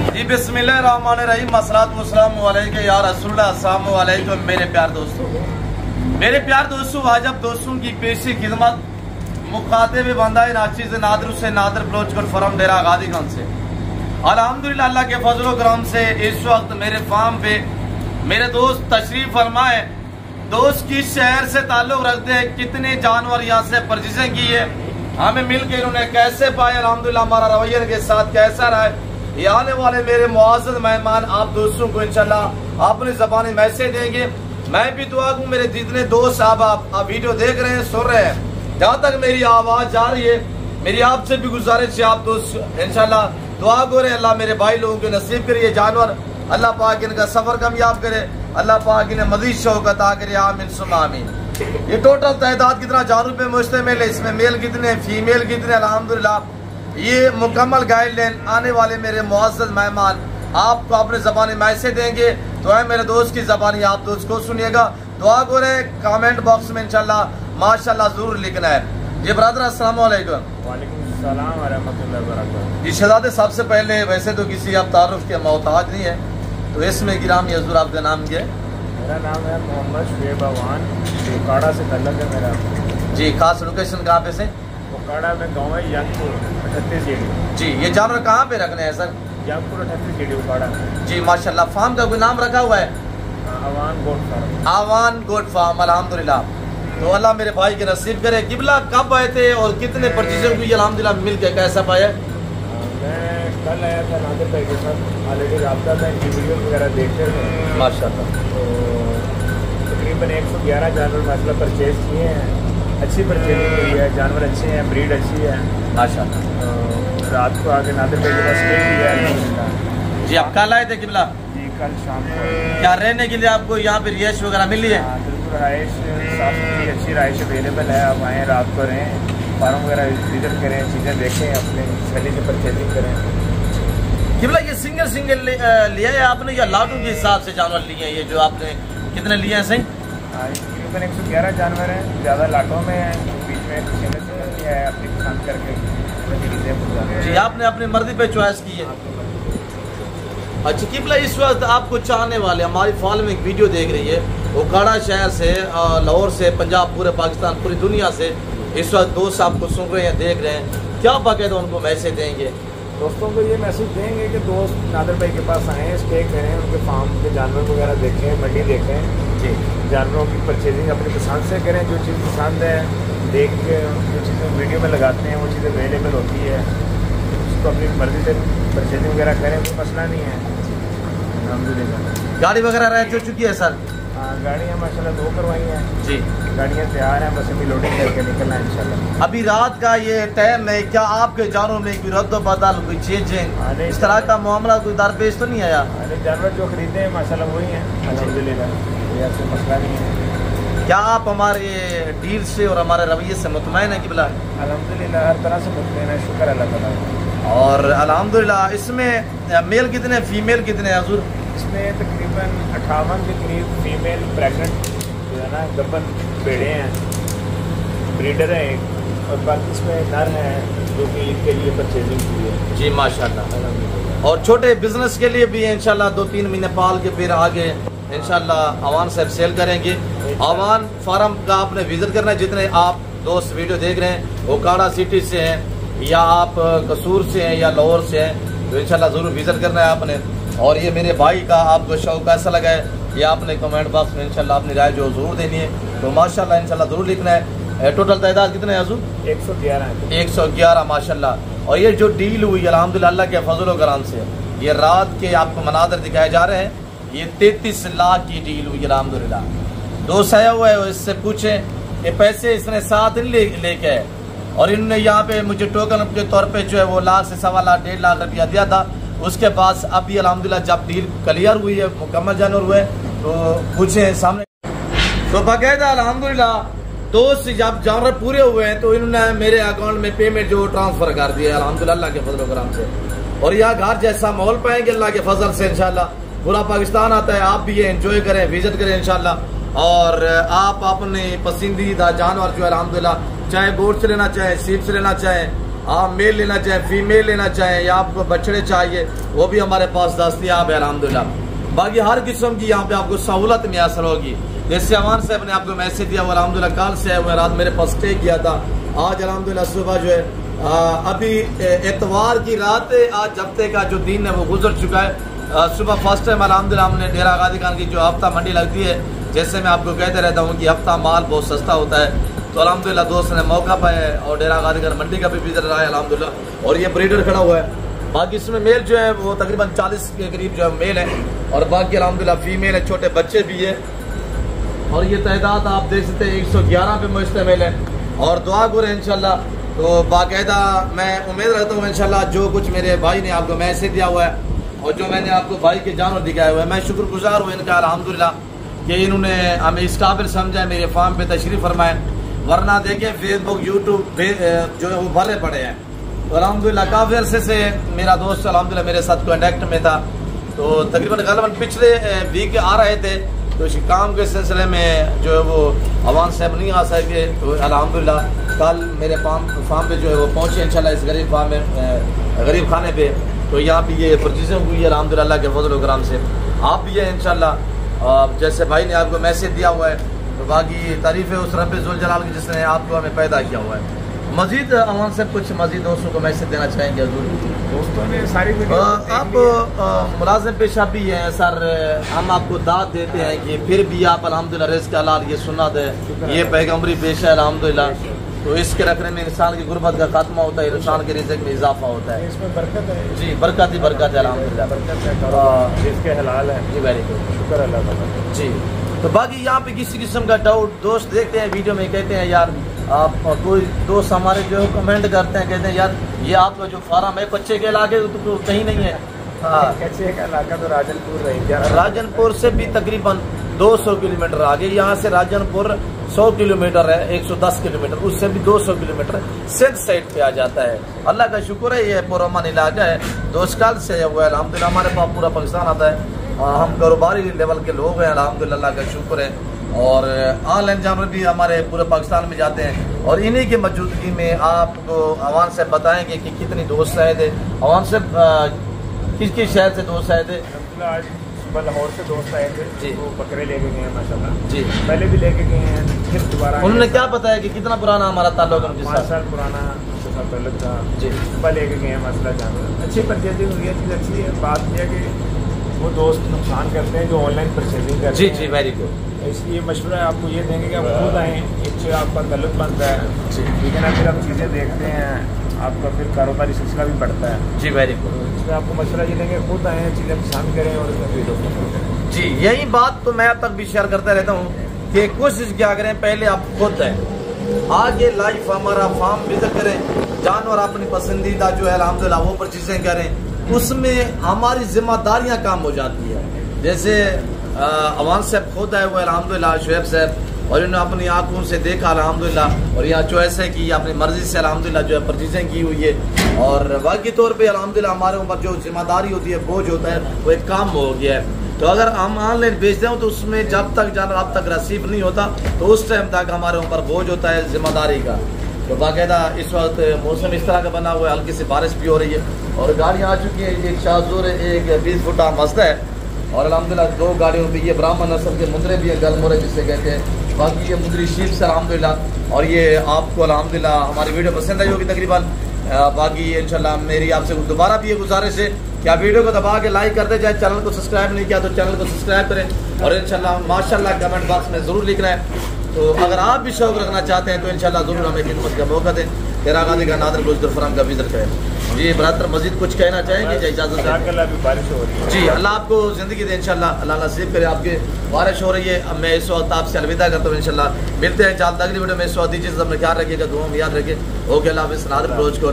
जी बिस्मिल्लाहिर्रहमानिर्रहीम मसलात मुस्सलामु अलैका या रसूलुल्लाह अस्सलामु अलैकुम मेरे प्यार दोस्तों वाजब दोस्तों की पेशी खिदमत मुखातिब बंदाए नाचीज़ नादर से नादर बलोचगढ़ फरम डेरा गादीगंज से अल्हम्दुलिल्लाह अल्लाह के फजल करम से इस वक्त मेरे फार्म पे मेरे दोस्त तशरीफ फरमाए। दोस्त की शहर से ताल्लुक रखते हैं, कितने जानवर यहाँ से परचेजिंग की है, हमें मिल के इन्होंने कैसे पाए, अल्हम्दुलिल्लाह हमारा रवैया के साथ कैसा रहा है। ये आने वाले मेरे मुआज़्ज़ज़ मेहमान आप दोस्तों को इंशाल्लाह अपनी ज़बानी मैसेज देंगे। मैं भी दुआ दूं मेरे जितने दोस्त आप वीडियो देख रहे हैं सुन रहे हैं, जहाँ तक मेरी आवाज़ जा रही है, मेरी आपसे भी गुजारिश है आप दोस्त इंशाल्लाह दुआ करें, अल्लाह मेरे भाई लोगों के नसीब करिए जानवर, अल्लाह पाक इनका सफ़र कामयाब करे, अल्लाह पाक इन्हें मज़ीद शौक़ अता करे, आमीन सुम्मा आमीन। ये टोटल तादाद कितना जानवर पे मुश्तमिल है, इसमें मेल कितने फीमेल कितने, अल्हम्दुलिल्लाह ये मुकम्मल गाइडलाइन आने वाले मेरे मुअज़्ज़ज़ मेहमान आपको अपने ज़बानी मैसेज देंगे, तो है मेरे दोस्त की ज़बानी आप दोस्त को सुनिएगा। दुआ करें कमेंट बॉक्स में इंशाल्लाह माशाल्लाह ज़रूर लिखना है। जी ब्रदर अस्सलाम वालेकुम। वालेकुम सलाम व रहमतुल्लाहि व बरकातहू। जी शहज़ादे सबसे पहले वैसे तो किसी आप तारुफ के मोहताज नहीं है, तो इसमें गिरामी हज़ूर आपका नाम क्या है? मेरा नाम है मोहम्मद शुएब अवान, ओकाड़ा से तल्लक है मेरा। जी खास लोकेशन कहाँ पे से? ओकाड़ा में गाँव है यंगपुर 38 जेडी। जी ये जानवर कहाँ पे रखने हैं सर? यंगपुर 38 जेडी ओकाड़ा में। जी माशाल्लाह। फार्म का कोई नाम रखा हुआ है? Awan goat farm. Awan goat farm, अल्हम्दुलिल्लाह। तो अल्लाह मेरे भाई के नसीब करे। किबला कब आए थे और कितने परचेजिंग हुई अल्हम्दुलिल्लाह मिल के कैसा पाया? मैं कल आया था नादिर भाई के साथ, ऑलरेडी रब्ता था, इनकी वीडियो वगैरह देखते थे माशाल्लाह। तो तकरीबन 111 जानवर माशाल्लाह परचेज किए हैं, अच्छी परचेजिंग हुई है, जानवर अच्छे हैं, ब्रीड अच्छी है माशाल्लाह। रात को आके नादिर भाई के पास स्टे किया है। जी आप कल आए थे किबला? जी कल शाम को। क्या रहने के लिए आपको यहाँ पे रिहाइश वगैरह मिली है? बिल्कुल रहाइश साफ सुथरी अच्छी रहाइश अवेलेबल है, आप आएँ रात को रहें, फार्म वगैरह विजिट करें, चीज़ें देखें, अपने सैली से परचेजिंग करें। किबला ये सिंगल लिया है आपने या लाटों के हिसाब से जानवर लिए हैं? ये जो आपने कितने लिए हैं सही? तकरीबन 111 जानवर हैं, ज़्यादा लाटों में हैं, बीच में सिंगल लिया है अपनी पसंद करके। जी आपने अपनी मर्जी पे चॉइस की है। अच्छा किबला इस वक्त आपको चाहने वाले हमारी फॉलोइंग वीडियो देख रही है, ओकाड़ा शहर से, लाहौर से, पंजाब, पूरे पाकिस्तान, पूरी दुनिया से इस वक्त दोस्त आपको सुन रहे हैं, देख रहे हैं, क्या बाकायदा उनको मैसेज देंगे? दोस्तों को ये मैसेज देंगे कि दोस्त नादिर भाई के पास आएँ, स्टे करें, उनके फार्म के जानवर वगैरह देखें, मंडी देखें, जी जानवरों की परचेजिंग अपनी पसंद से करें, जो चीज़ पसंद है देख के जो चीज़ें वीडियो में लगाते हैं वो चीज़ें अवेलेबल होती है, उसको अपनी मर्ज़ी से परचेजिंग वगैरह करें, कोई मसला नहीं है। अल्हम्दुलिल्लाह। गाड़ी वगैरह रह चुकी है सर? हाँ गाड़ियाँ माशाल्लाह 2 करवाई हैं जी, गाड़ियाँ तैयार हैं, बस अभी लोडिंग करके निकलना है इंशाल्लाह। अभी रात का ये टाइम है, क्या आपके जानवरों में कोई रद्द बदल, कोई चेंजिंग इस तरह का मामला कोई दरपेश तो नहीं आया? जानवर जो खरीदे हैं माशाल्लाह वही हैं अल्हम्दुलिल्लाह, कोई ऐसा मसला नहीं है। क्या आप हमारे डील से और हमारे रवैये से मुतमईन है किबला? अल्हम्दुलिल्लाह हर तरह से मुतमईन है, शुक्र अल्लाह ताला। और अल्हम्दुलिल्लाह इसमें मेल कितने फीमेल कितने हजूर? इसमें तकरीबन 58 के करीब फीमेल प्रेगनेंट जो है ना गब्बन बेड़े हैं, ब्रीडर है एक, और बाकी इसमें नर हैं जो कि इनके लिए परचेजिंग की है। जी माशाल्लाह। और छोटे बिजनेस के लिए भी इंशाल्लाह 2-3 महीने पाल के फिर आगे इंशाल्लाह अवान से सेल करेंगे। अवान फार्म का आपने विजिट करना है, जितने आप दोस्त वीडियो देख रहे हैं ओकाड़ा सिटी से हैं या आप कसूर से हैं या लाहौर से हैं, तो इंशाल्लाह ज़रूर विजिट करना है आपने। और ये मेरे भाई का आपको शौक कैसा लगा है ये आपने कमेंट बॉक्स में इंशाल्लाह अपनी राय जो ज़रूर देनी है, तो माशाल्लाह इंशाल्लाह ज़रूर लिखना है। टोटल तादाद कितने हैं हजूर? 111 माशाल्लाह। और ये जो डील हुई अल्हम्दुलिल्लाह अल्लाह के फजल करम से, ये रात के आपको मनादर दिखाए जा रहे हैं, ये 33 लाख की डील हुई अल्हम्दुलिल्लाह। दोस्त आया हुआ है, इससे पूछें ये पैसे इसने साथ लेके आए, और इन्होंने यहाँ पे मुझे टोकन के तौर पे जो है वो लाख से 1.25 लाख 1.5 लाख रुपया दिया था। उसके बाद अभी अल्हम्दुलिल्लाह जब डील क्लियर हुई है, मुकम्मल जानवर हुए, तो पूछे सामने, तो बाकायदा अल्हम्दुलिल्लाह दोस्त जब जानवर पूरे हुए हैं तो इन्होंने मेरे अकाउंट में पेमेंट जो ट्रांसफर कर दिया अल्हम्दुलिल्लाह अल्लाह के फजल करम से। और यहाँ घर जैसा माहौल पाएंगे अल्लाह के फजल से इंशाल्लाह। पूरा पाकिस्तान आता है, आप भी ये एंजॉय करें, विजिट करें इंशाल्लाह। और आप अपने पसंदीदा जानवर जो है अल्हम्दुलिल्लाह, चाहे गोट से लेना चाहे, सीप से लेना चाहे, आप मेल लेना चाहें, फीमेल लेना चाहें या आपको बछड़े चाहिए, वो भी हमारे पास दस्तयाब है अल्हम्दुलिल्लाह। बाकी हर किस्म की यहाँ पे आपको सहूलत मैसर होगी। जैसे अमान साहब ने आपको मैसेज दिया वो अल्हम्दुलिल्लाह कल से है, रात मेरे पास स्टे किया था। आज अल्हम्दुलिल्लाह सुबह जो है अभी एतवार की रात आज हफ्ते का जो दिन है वो गुजर चुका है। सुबह फर्स्ट टाइम अल्हम्दुलिल्लाह हमने डेरा गाजी खान की जो हफ्ता मंडी लगती है, जैसे मैं आपको कहते रहता हूँ कि हफ्ता माल बहुत सस्ता होता है, तो अल्हम्दुलिल्लाह दोस्त ने मौका पाया और डेरा गाजी खान मंडी का भी विजिट रहा है अल्हम्दुलिल्लाह। और ये ब्रीडर खड़ा हुआ है। बाकी इसमें मेल जो है वो तकरीबन 40 के करीब जो है मेल है और बाकी अल्हम्दुलिल्लाह फीमेल है, छोटे बच्चे भी है। और ये तादाद आप देख सकते हैं 111 पे मुश्तमिल है। और दुआ करें इंशाल्लाह। तो बाकायदा मैं उम्मीद रखता हूँ इंशाल्लाह जो कुछ मेरे भाई ने आपको मैसेज दिया हुआ है और जो मैंने आपको भाई के जानवर दिखाया हुआ है, मैं शुक्रगुजार हूँ इनका अल्हम्दुलिल्लाह कि इन्होंने हमें इस काबिल समझा, मेरे फार्म पे तशरीफ़ फरमाए। वरना देखें फेसबुक यूट्यूब जो है वो भरे पड़े हैं। तो अल्हम्दुलिल्लाह काफ़ी अरसे से मेरा दोस्त अल्हम्दुलिल्लाह मेरे साथ कॉन्टैक्ट में था, तो तकरीबन गलबन पिछले वीक आ रहे थे, तो इस काम के सिलसिले में जो है वो अवान साहब नहीं आ सके। तो अल्हम्दुलिल्लाह कल मेरे फार्म पे जो है वो पहुँचे इंशाल्लाह इस गरीब फार्म में, गरीब खाने पे। तो यहाँ भी ये परचेजिंग हुई है अल्हम्दुलिल्लाह के फजल व करम से। आप भी है इंशाल्लाह जैसे भाई ने आपको मैसेज दिया हुआ है। तो बाकी तारीफ़ है उस रब्बे ज़ुल जलाल की जिसने आपको हमें पैदा किया हुआ है। मजीद अमान से कुछ मजीद दोस्तों को मैसेज देना चाहेंगे हजूर? दोस्तों ने सारी आप मुलाजिम पेशा भी हैं सर, हम आपको दाद देते हैं कि फिर भी आप अल्हम्दुलिल्लाह रिज़्क़ हलाल ये सुन्नत है, ये पैगम्बरी पेशा है अल्हम्दुलिल्लाह। तो इसके रखने में इंसान की गुर्बत का खात्मा होता है, इंसान के रिज़्क़ में इजाफा होता है, इसमें बरकत है जी, बरकत ही बरकत है अल्हम्दुलिल्लाह, बरकत है, जिसके हलाल है जी, वेरी गुड, शुक्र अल्लाह का जी। तो बाकी यहाँ पे किसी किस्म का डाउट दोस्त देखते हैं वीडियो में, कहते हैं यार आप कोई दोस्त हमारे जो कमेंट करते हैं, कहते हैं यार ये आपका जो फार्म है कच्चे के इलाके तो कहीं नहीं है। हाँ, कच्चे का इलाका तो राजनपुर रहेगा, राजनपुर से भी तकरीबन 200 किलोमीटर आगे, यहाँ से राजनपुर 100 किलोमीटर है, 110 किलोमीटर, उससे भी 200 किलोमीटर सिंध साइड पे आ जाता है। अल्लाह का शुक्र है ये पुरअमन इलाका है, दोस्तकाल से हुआ है अल्हम्दुलिल्लाह। हमारे पास पूरा पाकिस्तान आता है, हम कारोबारी लेवल के लोग हैं अल्हम्दुलिल्लाह, अल्लाह का शुक्र है। और ऑनलाइन जानवर भी हमारे पूरे पाकिस्तान में जाते हैं। और इन्हीं की मौजूदगी में आपको अवान से बताएंगे कि कितनी दोस्त आए थे, अवान से किस किस शहर से दोस्त आए थे। आज सुबह लाहौर से दोस्त आए थे जी, वो बकरे लेके गए हैं माशाल्लाह जी, पहले भी लेके गए हैं, फिर दोबारा उन्होंने क्या बताया कि कितना पुराना हमारा ताल्लुक है उनके 5 साथ? साल पुराना ताल्लुक था जी, सुबह लेके गए हैं माशाल्लाह जानवर, अच्छी परचेजिंग हुई है, चीज़ अच्छी है। बात यह है कि वो दोस्त नुकसान करते हैं जो ऑनलाइन परचेजिंग करते जी, हैं। जी, वेरी गुड। इसलिए मशवरा आपको ये देंगे कि आप खुद आएँ, इससे आपका ताल्लुक बनता है, जी, ठीक है ना, फिर आप चीज़ें देखते हैं, आपका फिर कारोबारी सिलसिला भी बढ़ता है। जी, वेरी गुड। इसमें आपको मशवरा ये देंगे खुद आएँ, चीज़ें पसंद करें और उसमें वीडियो करें। जी, यही बात तो मैं अब तक भी शेयर करता रहता हूँ कि कोशिश क्या करें, पहले आप खुद हैं, आगे लाइफ हमारा फार्म विजिट करें, जानवर अपनी पसंदीदा जो है अल्हम्दुलिल्लाह वो परचेजिंग करें, उसमें हमारी जिम्मेदारियां काम हो जाती है। जैसे अवान साहब खुद आए हुए अल्हम्दुलिल्लाह, शुएब साहब, और इन्होंने अपनी आंखों से देखा अल्हम्दुलिल्लाह, और यहाँ चॉइस है कि अपनी मर्जी से अल्हम्दुलिल्लाह जो है परचेजिंग की हुई है। और बाकी तौर पे अल्हम्दुलिल्लाह हमारे ऊपर जो जिम्मेदारी होती है, बोझ होता है, वो एक काम हो गया है। तो अगर हम ऑनलाइन बेचते हैं तो उसमें जब तक जानवर अब तक रिसीव नहीं होता तो उस टाइम तक हमारे ऊपर बोझ होता है जिम्मेदारी का। तो बाकायदा इस वक्त मौसम इस तरह का बना हुआ है, हल्की सी बारिश भी हो रही है और गाड़ियाँ आ चुकी है। एक शाहजूर एक 20 फुटा मस्ता है और अल्हम्दुलिल्लाह 2 गाड़ियों पे ये ब्राह्मण नस्ल के मुद्रे भी हैं, गलमोरे जिससे कहते हैं। बाकी ये मुद्री शीप से अल्हम्दुलिल्लाह, और ये आपको अल्हम्दुलिल्लाह हमारी वीडियो पसंद आई होगी तकरीबन। बाकी इंशाल्लाह मेरी आपसे दोबारा भी ये गुजारिश है कि आप वीडियो को दबा के लाइक करते जाए, चैनल को सब्सक्राइब नहीं किया तो चैनल को सब्सक्राइब करें और इंशाल्लाह माशाल्लाह कमेंट बॉक्स में ज़रूर लिखना है। तो अगर आप भी शौक रखना चाहते हैं तो इंशाल्लाह ज़रूर हमें खिदमत का मौका दें। डेरा गाजी का नादर गुजर फराम का विजिट करें। जी ब्रदर, मजीद कुछ कहना चाहेंगे? इजाज़त दें। बारिश हो रही है जी, अल्लाह आपको ज़िंदगी दे इंशाल्लाह, अल्लाह नसीब करे। आपके बारिश हो रही है, अब मैं इस वक्त आपसे अलविदा करता हूँ। इंशाल्लाह मिलते हैं जल्द अगली वीडियो में। इस वक्त दीजिए, अपना ख्याल रखिएगा, दुआ में याद रखिए। ओके, अल्लाह हाफ़िज़। नादर रोज को